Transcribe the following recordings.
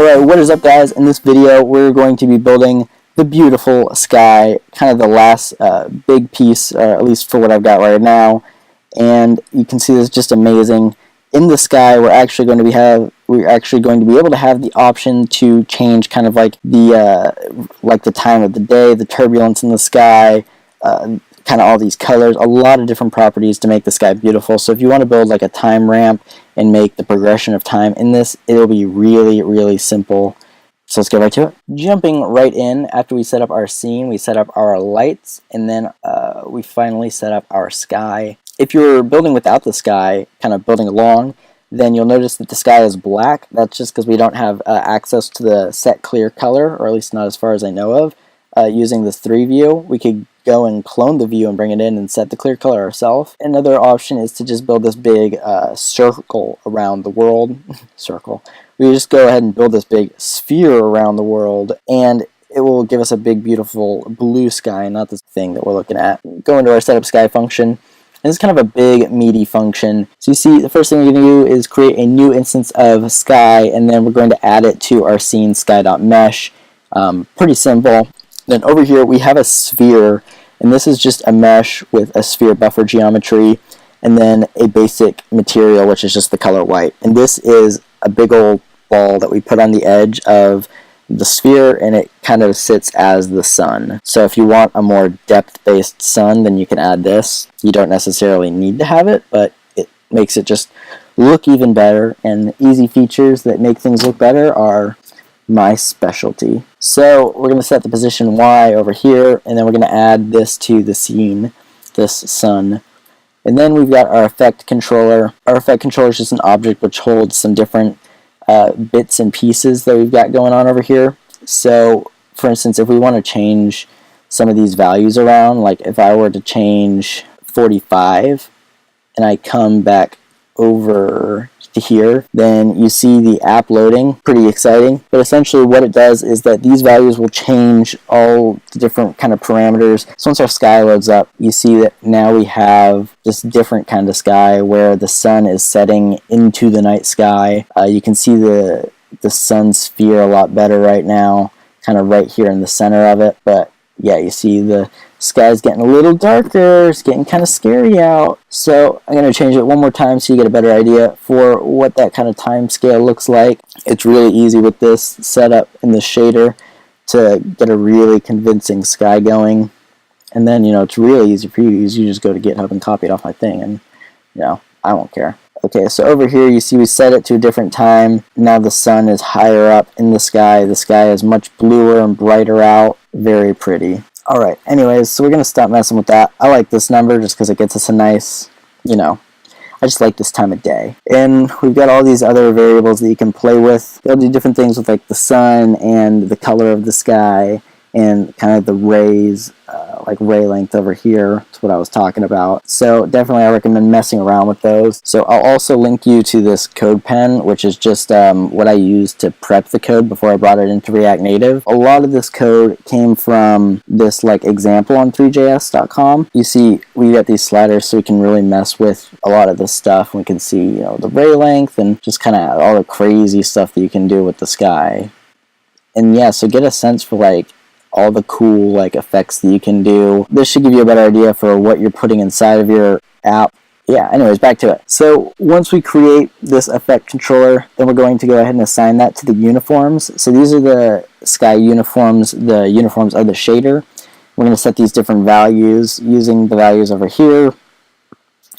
Alright, what is up guys? In this video we're going to be building the beautiful sky, kind of the last big piece, at least for what I've got right now, and you can see this is just amazing. In the sky we're actually going to be able to have the option to change kind of like the time of the day, the turbulence in the sky, kind of all these colors, a lot of different properties to make the sky beautiful. So if you want to build like a time ramp and make the progression of time in this, it'll be really simple. So let's get right to it. Jumping right in, after we set up our scene, we set up our lights, and then we finally set up our sky. If you're building without the sky, kind of building along, then you'll notice that the sky is black. That's just because we don't have access to the set clear color, or at least not as far as I know of. Using this 3 view, we could go and clone the view and bring it in and set the clear color ourselves. Another option is to just build this big circle around the world. Circle. We just go ahead and build this big sphere around the world, and it will give us a big beautiful blue sky, not this thing that we're looking at. Go into our setup sky function. This is kind of a big meaty function. So you see the first thing we're going to do is create a new instance of sky, and then we're going to add it to our scene sky.mesh. Pretty simple. Then over here we have a sphere, and this is just a mesh with a sphere buffer geometry, and then a basic material which is just the color white. And this is a big old ball that we put on the edge of the sphere, and it kind of sits as the sun. So if you want a more depth-based sun, then you can add this. You don't necessarily need to have it, but it makes it just look even better, and easy features that make things look better are my specialty. So we're going to set the position Y over here, and then we're going to add this to the scene, this sun. And then we've got our effect controller. Our effect controller is just an object which holds some different bits and pieces that we've got going on over here. So for instance, if we want to change some of these values around, like if I were to change 45 and I come back over to here, then you see the app loading. Pretty exciting. But essentially what it does is that these values will change all the different kind of parameters. So once our sky loads up, you see that now we have this different kind of sky where the sun is setting into the night sky. You can see the sun sphere a lot better right now, kind of right here in the center of it. But yeah, you see the sky's getting a little darker. It's getting kind of scary out. So I'm going to change it one more time so you get a better idea for what that kind of time scale looks like. It's really easy with this setup in the shader to get a really convincing sky going. And then, you know, it's really easy for you to use. You just go to GitHub and copy it off my thing, and, you know, I won't care. Okay, so over here you see we set it to a different time. Now the sun is higher up in the sky. The sky is much bluer and brighter out. Very pretty. Alright, anyways, so we're going to stop messing with that. I like this number just because it gets us a nice, you know, I just like this time of day. And we've got all these other variables that you can play with. They'll do different things with like the sun and the color of the sky and kind of the rays, like ray length over here. That's what I was talking about. So definitely I recommend messing around with those. So I'll also link you to this code pen, which is just what I used to prep the code before I brought it into React Native. A lot of this code came from this like example on 3js.com. You see we got these sliders so we can really mess with a lot of this stuff. We can see, you know, the ray length and just kind of all the crazy stuff that you can do with the sky. And yeah, so get a sense for like all the cool like effects that you can do. This should give you a better idea for what you're putting inside of your app. Yeah, anyways, back to it. So once we create this effect controller, then we're going to go ahead and assign that to the uniforms. So these are the sky uniforms, the uniforms of the shader. We're going to set these different values using the values over here.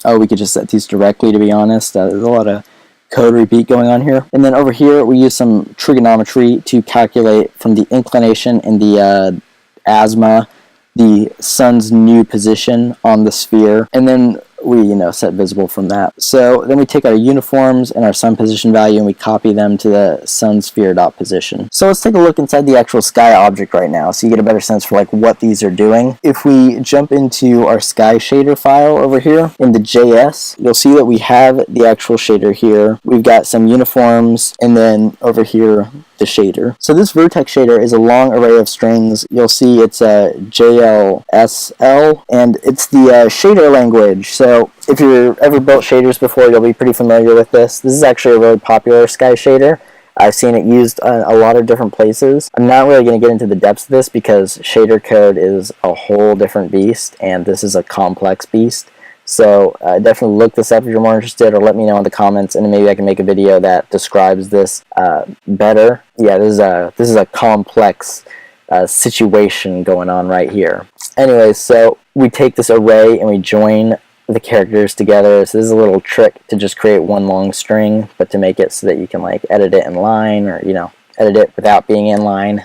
Oh, we could just set these directly, to be honest. There's a lot of code repeat going on here. And then over here we use some trigonometry to calculate from the inclination and the azimuth the sun's new position on the sphere, and then we, you know, set visible from that. So then we take our uniforms and our sun position value and we copy them to the sun sphere dot position. So let's take a look inside the actual sky object right now so you get a better sense for like what these are doing. If we jump into our sky shader file over here in the JS, you'll see that we have the actual shader here. We've got some uniforms, and then over here the shader. So this vertex shader is a long array of strings. You'll see it's a JLSL, and it's the shader language. So if you've ever built shaders before, you'll be pretty familiar with this. This is actually a really popular sky shader. I've seen it used in a lot of different places. I'm not really going to get into the depths of this because shader code is a whole different beast, and this is a complex beast. So definitely look this up if you're more interested, or let me know in the comments, and maybe I can make a video that describes this better. Yeah, this is a complex situation going on right here. Anyways, so we take this array and we join the characters together. So this is a little trick to just create one long string, but to make it so that you can like edit it in line, or edit it without being in line.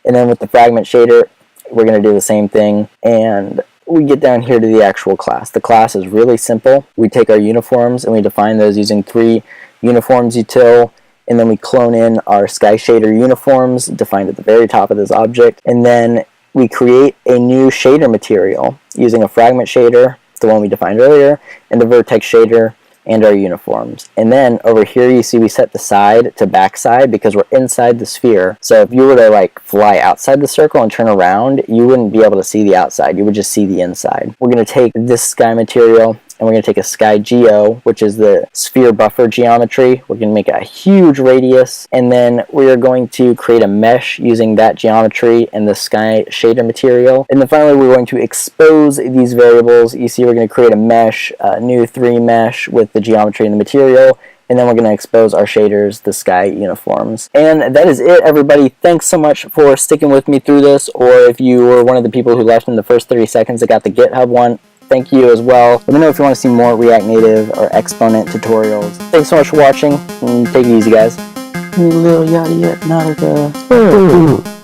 And then with the fragment shader, we're going to do the same thing, and we get down here to the actual class. The class is really simple. We take our uniforms and we define those using 3 uniforms util, and then we clone in our Sky Shader uniforms defined at the very top of this object, and then we create a new shader material using a fragment shader, the one we defined earlier, and the vertex shader, and our uniforms. And then over here you see we set the side to backside because we're inside the sphere. So if you were to like fly outside the circle and turn around, you wouldn't be able to see the outside, you would just see the inside. We're going to take this sky material and we're going to take a sky geo, which is the sphere buffer geometry. We're going to make a huge radius, and then we are going to create a mesh using that geometry and the sky shader material. And then finally we're going to expose these variables. You see we're going to create a mesh, a new 3 mesh with the geometry and the material, and then we're going to expose our shaders, the sky uniforms. And that is it, everybody. Thanks so much for sticking with me through this, or if you were one of the people who left in the first 30 seconds that got the GitHub one, thank you as well. Let me know if you want to see more React Native or Exponent tutorials. Thanks so much for watching, and take it easy, guys. Little yada yada, not a